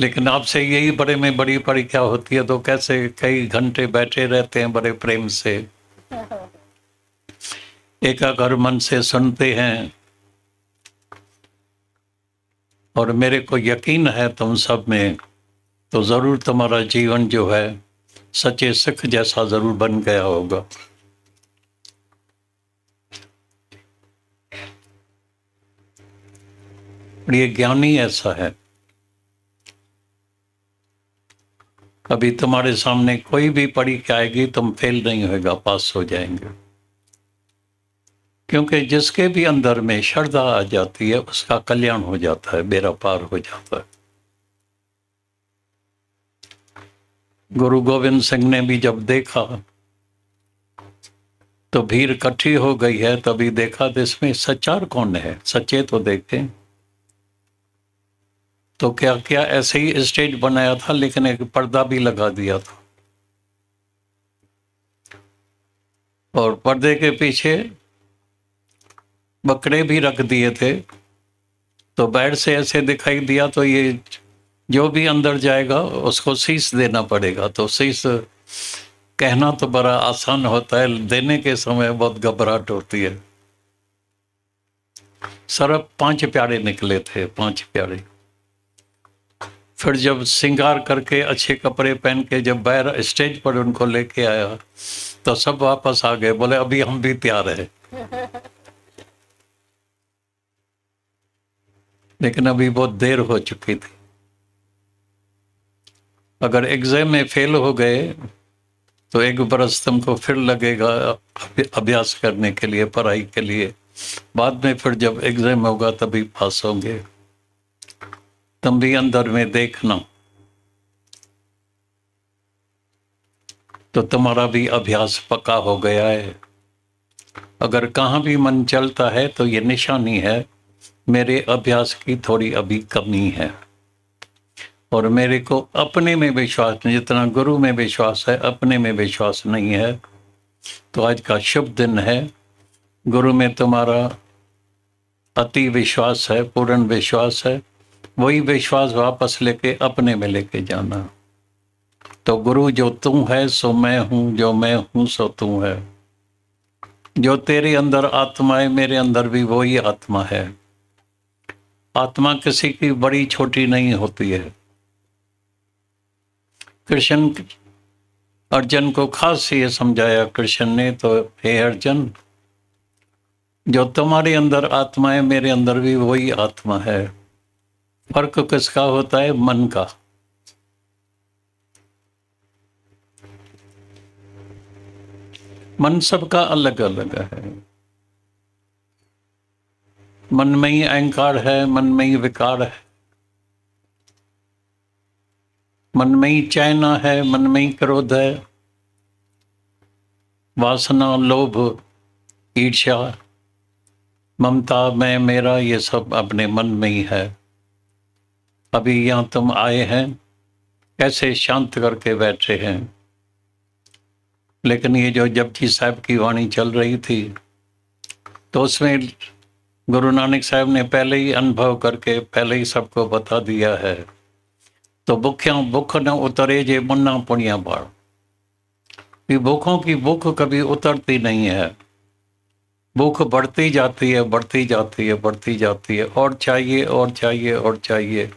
लेकिन आपसे यही बड़े में बड़ी परीक्षा होती है, तो कैसे कई घंटे बैठे रहते हैं बड़े प्रेम से, एकाग्र मन से सुनते हैं। और मेरे को यकीन है तुम सब में, तो जरूर तुम्हारा जीवन जो है सच्चे सिख जैसा जरूर बन गया होगा। ये ज्ञानी ऐसा है, अभी तुम्हारे सामने कोई भी परीक्षा आएगी, तुम फेल नहीं होगा, पास हो जाएंगे। क्योंकि जिसके भी अंदर में श्रद्धा आ जाती है उसका कल्याण हो जाता है, बेड़ा पार हो जाता है। गुरु गोविंद सिंह ने भी जब देखा तो भीड़ इकट्ठी हो गई है, तभी देखा तो इसमें सच्चार कौन है, सच्चे तो देखें। तो क्या क्या ऐसे ही स्टेज बनाया था, लेकिन एक पर्दा भी लगा दिया था, और पर्दे के पीछे बकरे भी रख दिए थे। तो बाहर से ऐसे दिखाई दिया, तो ये जो भी अंदर जाएगा उसको शीश देना पड़ेगा। तो शीश कहना तो बड़ा आसान होता है, देने के समय बहुत घबराहट होती है। सिर्फ 5 प्यारे निकले थे, 5 प्यारे। फिर जब श्रृंगार करके अच्छे कपड़े पहन के जब बाहर स्टेज पर उनको लेके आया, तो सब वापस आ गए, बोले अभी हम भी तैयार है। लेकिन अभी बहुत देर हो चुकी थी। अगर एग्जाम में फेल हो गए तो 1 बरस तुमको फिर लगेगा अभ्यास करने के लिए, पढ़ाई के लिए। बाद में फिर जब एग्जाम होगा तभी पास होंगे। तुम भी अंदर में देखना, तो तुम्हारा भी अभ्यास पक्का हो गया है। अगर कहाँ भी मन चलता है तो ये निशानी है मेरे अभ्यास की थोड़ी अभी कमी है, और मेरे को अपने में विश्वास नहीं, जितना गुरु में विश्वास है अपने में विश्वास नहीं है। तो आज का शुभ दिन है, गुरु में तुम्हारा अति विश्वास है, पूर्ण विश्वास है, वही विश्वास वापस लेके अपने में लेके जाना। तो गुरु जो तू है सो मैं हूं, जो मैं हूं सो तू है। जो तेरे अंदर आत्मा है मेरे अंदर भी वही आत्मा है। आत्मा किसी की बड़ी छोटी नहीं होती है। कृष्ण अर्जुन को खास ये समझाया कृष्ण ने, तो हे अर्जुन, जो तुम्हारे अंदर आत्मा है मेरे अंदर भी वही आत्मा है। फर्क किसका होता है? मन का। मन सबका अलग अलग है। मन में ही अहंकार है, मन में ही विकार है, मन में ही चाहना है, मन में ही क्रोध है, वासना, लोभ, ईर्ष्या, ममता, मैं मेरा, ये सब अपने मन में ही है। अभी यहाँ तुम आए हैं, कैसे शांत करके बैठे हैं। लेकिन ये जो जपजी साहब की वाणी चल रही थी, तो उसमें गुरु नानक साहब ने पहले ही अनुभव करके पहले ही सबको बता दिया है। तो भूखों भूख न उतरे जे मुन्ना पुण्या बाढ़। भूखों की भूख कभी उतरती नहीं है, भूख बढ़ती जाती है, बढ़ती जाती है, बढ़ती जाती है, और चाहिए और चाहिए और चाहिए।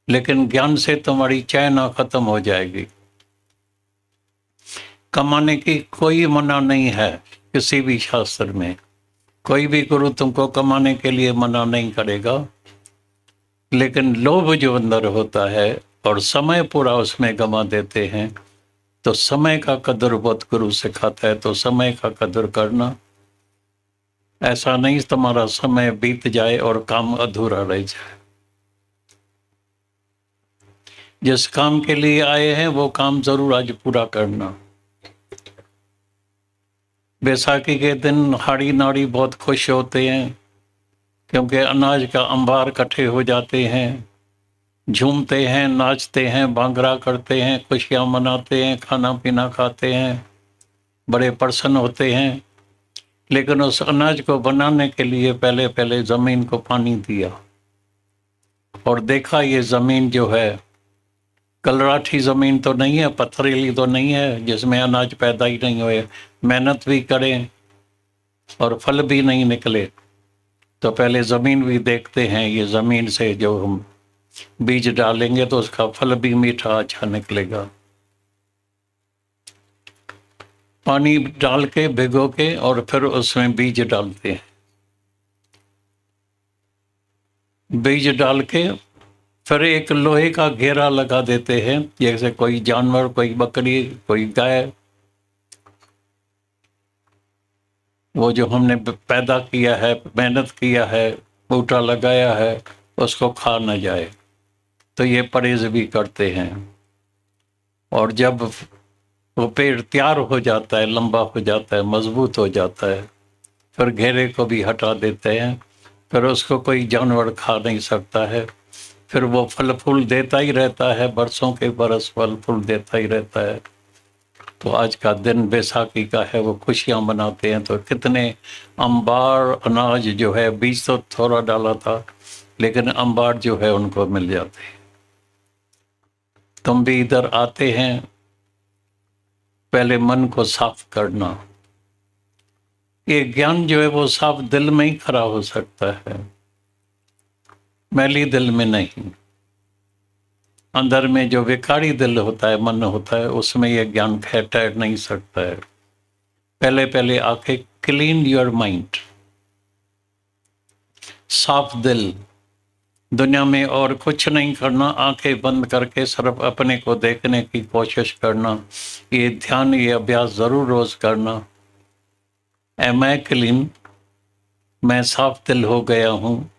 लेकिन ज्ञान से तुम्हारी चाहना खत्म हो जाएगी। कमाने की कोई मना नहीं है, किसी भी शास्त्र में कोई भी गुरु तुमको कमाने के लिए मना नहीं करेगा। लेकिन लोभ जो अंदर होता है और समय पूरा उसमें गंवा देते हैं, तो समय का कदर बहुत गुरु सिखाता है। तो समय का कदर करना, ऐसा नहीं तुम्हारा समय बीत जाए और काम अधूरा रह जाए। जिस काम के लिए आए हैं वो काम जरूर आज पूरा करना। बैसाखी के दिन हाड़ी नाड़ी बहुत खुश होते हैं, क्योंकि अनाज का अंबार इकट्ठे हो जाते हैं, झूमते हैं, नाचते हैं, भांगड़ा करते हैं, खुशियां मनाते हैं, खाना पीना खाते हैं, बड़े प्रसन्न होते हैं। लेकिन उस अनाज को बनाने के लिए पहले पहले जमीन को पानी दिया, और देखा ये ज़मीन जो है कलराठी ज़मीन तो नहीं है, पथरीली तो नहीं है जिसमें अनाज पैदा ही नहीं हुए, मेहनत भी करें और फल भी नहीं निकले। तो पहले ज़मीन भी देखते हैं, ये ज़मीन से जो हम बीज डालेंगे तो उसका फल भी मीठा अच्छा निकलेगा। पानी डाल के भिगो के और फिर उसमें बीज डालते हैं। बीज डाल के फिर एक लोहे का घेरा लगा देते हैं, जैसे कोई जानवर, कोई बकरी, कोई गाय, वो जो हमने पैदा किया है, मेहनत किया है, बूटा लगाया है, उसको खा न जाए। तो ये परहेज भी करते हैं। और जब वो पेड़ तैयार हो जाता है, लंबा हो जाता है, मजबूत हो जाता है, फिर घेरे को भी हटा देते हैं। फिर उसको कोई जानवर खा नहीं सकता है। फिर वो फल फूल देता ही रहता है, बरसों के बरस फल फूल देता ही रहता है। तो आज का दिन बैसाखी का है, वो खुशियां मनाते हैं। तो कितने अंबार अनाज जो है, बीज तो थोड़ा डाला था लेकिन अंबार जो है उनको मिल जाते हैं। तुम भी इधर आते हैं, पहले मन को साफ करना। ये ज्ञान जो है वो साफ दिल में ही खड़ा हो सकता है, मैली दिल में नहीं। अंदर में जो विकारी दिल होता है, मन होता है, उसमें ये ज्ञान ठहर नहीं सकता है। पहले पहले आके क्लीन योर माइंड, साफ दिल। दुनिया में और कुछ नहीं करना, आंखें बंद करके सिर्फ अपने को देखने की कोशिश करना। ये ध्यान, ये अभ्यास जरूर रोज करना। एम आई क्लीन, मैं साफ दिल हो गया हूँ।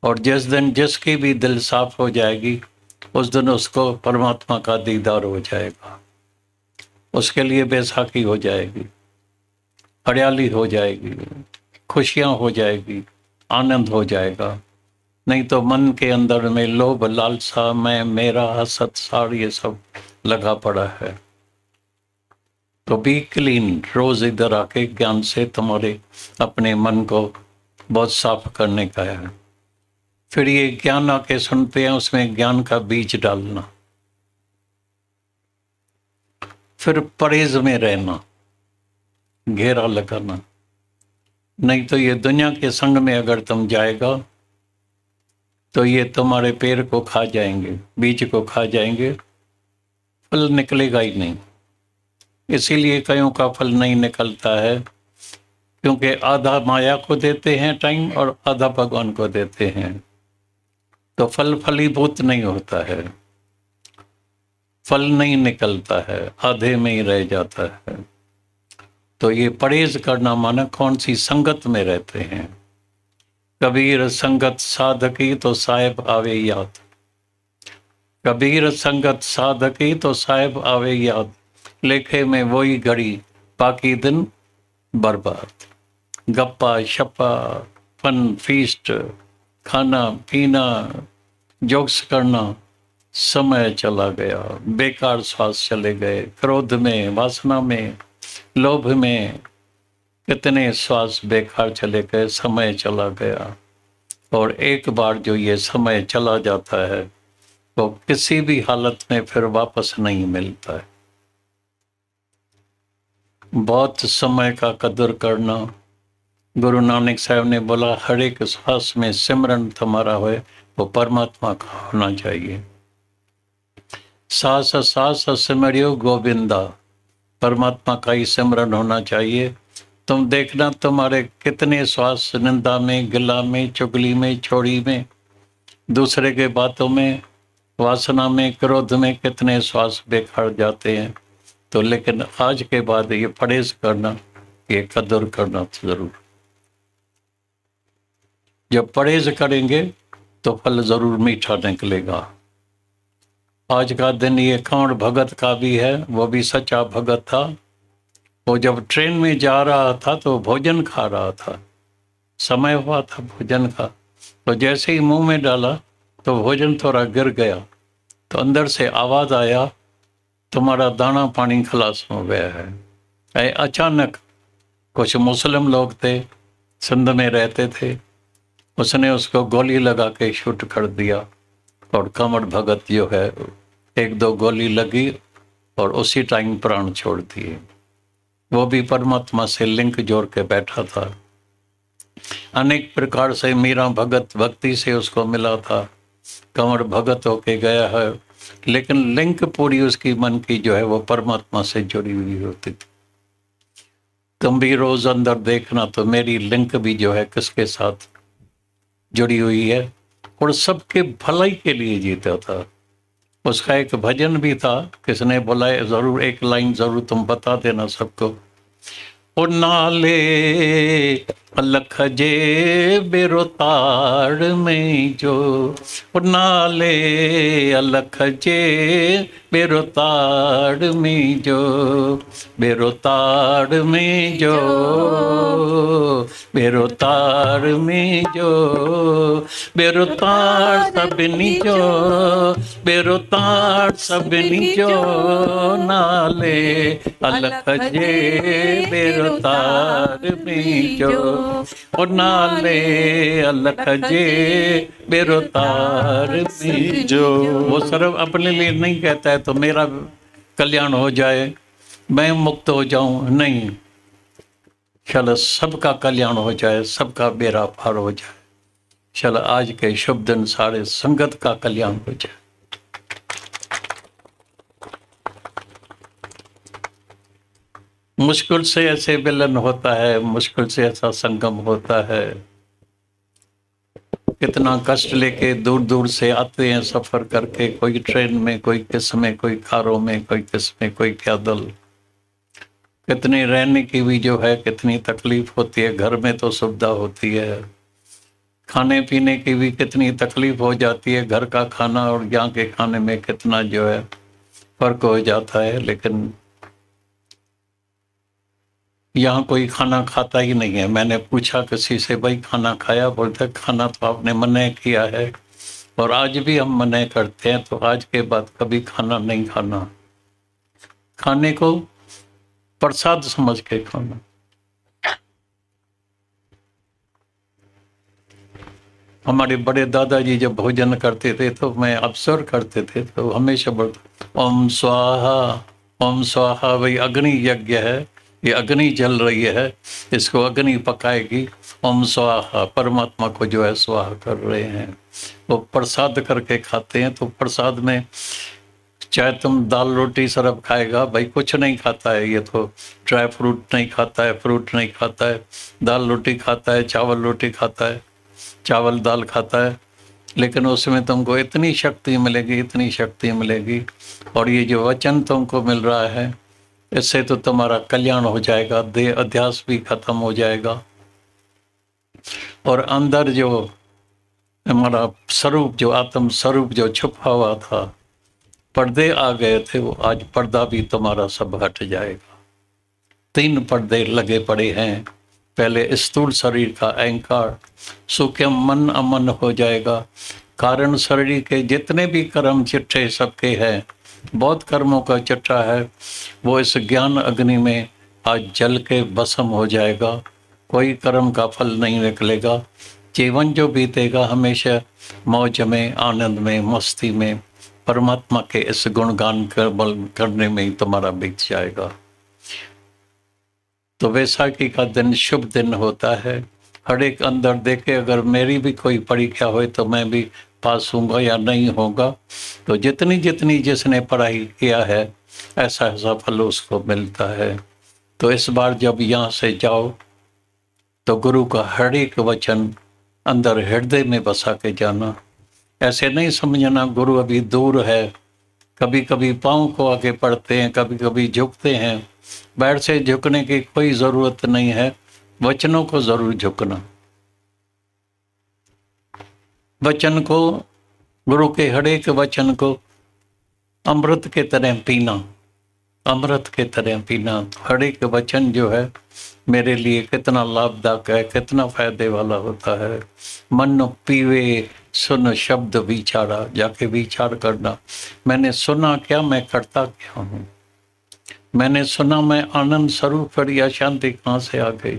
और जिस दिन जिसकी भी दिल साफ हो जाएगी, उस दिन उसको परमात्मा का दीदार हो जाएगा। उसके लिए बैसाखी हो जाएगी, हरियाली हो जाएगी, खुशियां हो जाएगी, आनंद हो जाएगा। नहीं तो मन के अंदर में लोभ, लालसा, मैं, मेरा, हसद, सार, ये सब लगा पड़ा है। तो बी क्लीन, रोज इधर आके ज्ञान से तुम्हारे अपने मन को बहुत साफ करने का है। फिर ये ज्ञान आके सुनते हैं, उसमें ज्ञान का बीज डालना। फिर परहेज में रहना, घेरा लगाना। नहीं तो ये दुनिया के संग में अगर तुम जाएगा तो ये तुम्हारे पेड़ को खा जाएंगे, बीज को खा जाएंगे, फल निकलेगा ही नहीं। इसीलिए कईयों का फल नहीं निकलता है, क्योंकि आधा माया को देते हैं टाइम और आधा भगवान को देते हैं। तो फल फलीभूत नहीं होता है, फल नहीं निकलता है, आधे में ही रह जाता है। तो ये परहेज करना माना कौन सी संगत में रहते हैं। कबीर संगत साधकी तो साहेब आवे याद, कबीर संगत साधकी तो साहेब आवे याद, लेखे में वही घड़ी बाकी दिन बर्बाद। गप्पा शप्पा, फन फीस्ट, खाना पीना, जोक्स करना, समय चला गया, बेकार श्वास चले गए। क्रोध में, वासना में, लोभ में कितने श्वास बेकार चले गए, समय चला गया। और एक बार जो ये समय चला जाता है वो किसी भी हालत में फिर वापस नहीं मिलता है। बहुत समय का कदर करना। गुरु नानक साहब ने बोला, हर एक श्वास में सिमरन तुम्हारा हो, वो परमात्मा का होना चाहिए। सास सास सिमरियो गोविंदा, परमात्मा का ही सिमरन होना चाहिए। तुम देखना तुम्हारे कितने श्वास निंदा में, गिला में, चुगली में, छोड़ी में, दूसरे के बातों में, वासना में, क्रोध में कितने श्वास बेकार जाते हैं। तो लेकिन आज के बाद ये परहेज करना, ये कदर करना जरूर। जब परहेज करेंगे तो फल जरूर मीठा निकलेगा। आज का दिन ये कौन भगत का भी है, वो भी सच्चा भगत था। वो जब ट्रेन में जा रहा था तो भोजन खा रहा था, समय हुआ था भोजन का। तो जैसे ही मुंह में डाला तो भोजन थोड़ा गिर गया, तो अंदर से आवाज आया, तुम्हारा दाना पानी खलास हो गया है। अचानक कुछ मुस्लिम लोग थे, सिंध में रहते थे, उसने उसको गोली लगा के शूट कर दिया और कमर भगत जो है एक दो गोली लगी और उसी टाइम प्राण छोड़ दिए। वो भी परमात्मा से लिंक जोड़ के बैठा था। अनेक प्रकार से मीरा भगत भक्ति से उसको मिला था, कंवर भगत होके गया है, लेकिन लिंक पूरी उसकी मन की जो है वो परमात्मा से जुड़ी हुई होती थी। तुम भी रोज अंदर देखना तो मेरी लिंक भी जो है किसके साथ जुड़ी हुई है और सबके भलाई के लिए जीता था। उसका एक भजन भी था, किसने बोला है, जरूर एक लाइन जरूर तुम बता देना सबको। ओ नाले अलख जे बेरोताड़ में जो, ओ नाले अलख जे बेरोताड़ में जो, बेरोताड़ में जो, बेरोताड़ में जो, बेरोताड़ सबनी जो, बेरोताड़ सबनी जो, नाले अलख जे बेरोताड़ में जो, और नाले अलख जे बेरोताड़ में जो। वो सिर्फ अपने लिए नहीं कहता है तो मेरा कल्याण हो जाए, मैं मुक्त हो जाऊं, नहीं, चलो सबका कल्याण हो जाए, सबका बेड़ा पार हो जाए। चलो आज के शुभ दिन सारे संगत का कल्याण हो जाए। मुश्किल से ऐसे मिलन होता है, मुश्किल से ऐसा संगम होता है। कितना कष्ट लेके दूर दूर से आते हैं सफर करके, कोई ट्रेन में, कोई किस में, कोई कारों में, कोई किस में, कोई पैदल। कितनी रहने की भी जो है कितनी तकलीफ होती है। घर में तो सुविधा होती है, खाने पीने की भी कितनी तकलीफ हो जाती है। घर का खाना और यहाँ के खाने में कितना जो है फर्क हो जाता है। लेकिन यहाँ कोई खाना खाता ही नहीं है। मैंने पूछा किसी से, भाई खाना खाया? बोलते खाना तो आपने मना किया है और आज भी हम मना करते हैं, तो आज के बाद कभी खाना नहीं खाना। खाने को प्रसाद समझ के खाना। हमारे बड़े दादाजी जब भोजन करते थे तो मैं ऑब्जर्व करते थे तो हमेशा बोलते ओम स्वाहा, ओम स्वाहा। भाई अग्नि यज्ञ है, ये अग्नि जल रही है, इसको अग्नि पकाएगी। ओम स्वाहा, परमात्मा को जो है स्वाहा कर रहे हैं। वो प्रसाद करके खाते हैं। तो प्रसाद में चाहे तुम दाल रोटी सरब खाएगा, भाई कुछ नहीं खाता है ये तो। ड्राई फ्रूट नहीं खाता है, फ्रूट नहीं खाता है, दाल रोटी खाता है, चावल रोटी खाता है, चावल दाल खाता है। लेकिन उसमें तुमको इतनी शक्ति मिलेगी, इतनी शक्ति मिलेगी। और ये जो वचन तुमको मिल रहा है, इससे तो तुम्हारा कल्याण हो जाएगा, देह अध्यास भी खत्म हो जाएगा। और अंदर जो हमारा स्वरूप, जो आत्म स्वरूप जो छुपा हुआ था, पर्दे आ गए थे, वो आज पर्दा भी तुम्हारा सब हट जाएगा। 3 पर्दे लगे पड़े हैं। पहले स्थूल शरीर का अहंकार, सूक्ष्म मन अमन हो जाएगा। कारण शरीर के जितने भी कर्म चिट्ठे सबके हैं, बहुत कर्मों का चिट्ठा है, वो इस ज्ञान अग्नि में आज जल के भस्म हो जाएगा। कोई कर्म का फल नहीं निकलेगा। जीवन जो बीतेगा हमेशा मौज में, आनंद में, मस्ती में, परमात्मा के इस गुणगान करने में ही तुम्हारा बीत जाएगा। तो वैसाखी का दिन शुभ दिन होता है। हर एक अंदर देखे, अगर मेरी भी कोई परीक्षा हो तो मैं भी पास होऊंगा या नहीं होगा। तो जितनी जितनी जिसने पढ़ाई किया है, ऐसा ऐसा फल उसको मिलता है। तो इस बार जब यहाँ से जाओ तो गुरु का हर एक वचन अंदर हृदय में बसा के जाना। ऐसे नहीं समझना गुरु अभी दूर है। कभी कभी पाँव को आगे पढ़ते हैं, कभी कभी झुकते हैं। बैठ से झुकने की कोई जरूरत नहीं है, वचनों को जरूर झुकना। वचन को, गुरु के हर एक वचन को अमृत के तरह पीना, अमृत के तरह पीना। हर एक वचन जो है मेरे लिए कितना लाभदायक है, कितना फायदे वाला होता है। मन पीवे सुन शब्द विचारा, जाके विचार करना। मैंने सुना क्या, मैं करता क्या हूँ। मैंने सुना मैं आनंद स्वरूप, फिर यह शांति कहाँ से आ गई।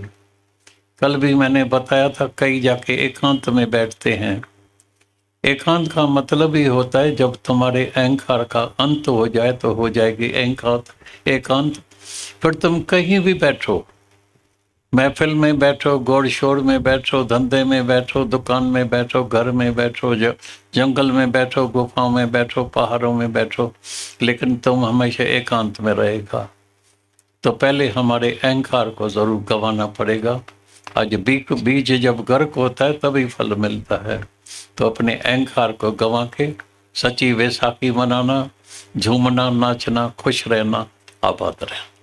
कल भी मैंने बताया था, कई जाके एकांत में बैठते हैं। एकांत का मतलब ही होता है जब तुम्हारे अहंकार का अंत हो जाए तो हो जाएगी एकांत। फिर तुम कहीं भी बैठो, महफिल में बैठो, गोड़ शोर में बैठो, धंधे में बैठो, दुकान में बैठो, घर में बैठो, जंगल में बैठो, गुफाओं में बैठो, पहाड़ों में बैठो, लेकिन तुम हमेशा एकांत में रहेगा। तो पहले हमारे अहंकार को जरूर गंवाना पड़ेगा। आज बीज जब गर्क होता है तभी फल मिलता है। तो अपने अहंकार को गंवा के सच्ची वैसाखी मनाना, झूमना, नाचना, खुश रहना, आबाद रहना।